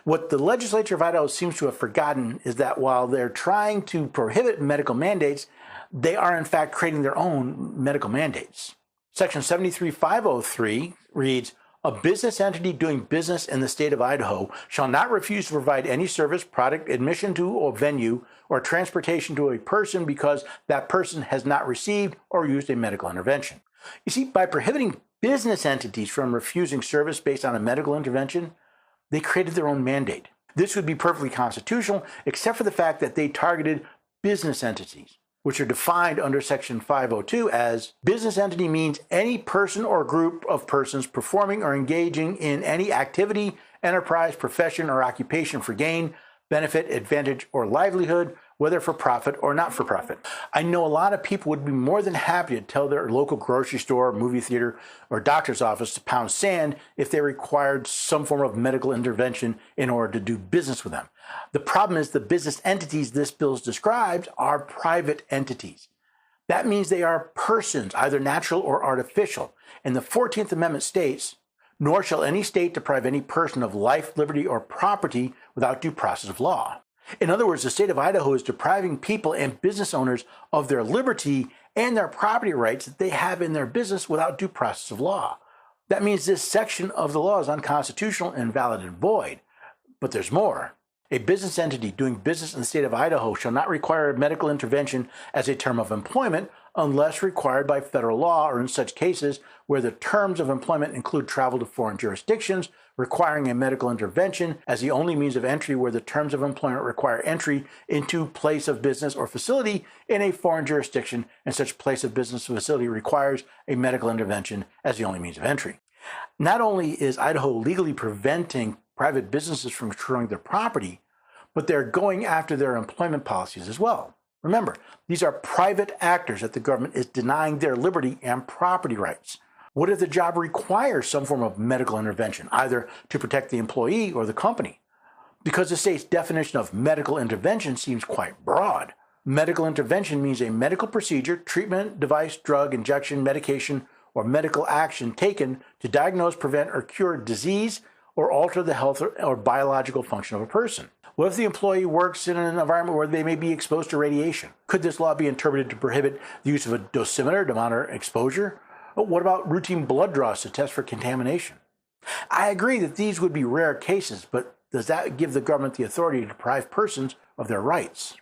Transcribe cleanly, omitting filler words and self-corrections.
What the legislature of Idaho seems to have forgotten is that while they're trying to prohibit medical mandates, they are in fact creating their own medical mandates. Section 73503 reads, "A business entity doing business in the state of Idaho shall not refuse to provide any service, product, admission to a venue, or transportation to a person because that person has not received or used a medical intervention." You see, by prohibiting business entities from refusing service based on a medical intervention, they created their own mandate. This would be perfectly constitutional, except for the fact that they targeted business entities, which are defined under Section 502 as business entity means any person or group of persons performing or engaging in any activity, enterprise, profession, or occupation for gain, benefit, advantage, or livelihood, whether for profit or not for profit. I know a lot of people would be more than happy to tell their local grocery store, movie theater, or doctor's office to pound sand if they required some form of medical intervention in order to do business with them. The problem is the business entities this bill describes are private entities. That means they are persons, either natural or artificial. And the 14th Amendment states, "Nor shall any state deprive any person of life, liberty, or property without due process of law." In other words, the state of Idaho is depriving people and business owners of their liberty and their property rights that they have in their business without due process of law. That means this section of the law is unconstitutional, invalid, and void. But there's more. A business entity doing business in the state of Idaho shall not require medical intervention as a term of employment unless required by federal law or in such cases where the terms of employment include travel to foreign jurisdictions, requiring a medical intervention as the only means of entry where the terms of employment require entry into place of business or facility in a foreign jurisdiction, and such place of business or facility requires a medical intervention as the only means of entry. Not only is Idaho legally preventing private businesses from destroying their property, but they're going after their employment policies as well. Remember, these are private actors that the government is denying their liberty and property rights. What if the job requires some form of medical intervention, either to protect the employee or the company? Because the state's definition of medical intervention seems quite broad. Medical intervention means a medical procedure, treatment, device, drug, injection, medication, or medical action taken to diagnose, prevent, or cure disease or alter the health or biological function of a person. What if the employee works in an environment where they may be exposed to radiation? Could this law be interpreted to prohibit the use of a dosimeter to monitor exposure? What about routine blood draws to test for contamination? I agree that these would be rare cases, but does that give the government the authority to deprive persons of their rights?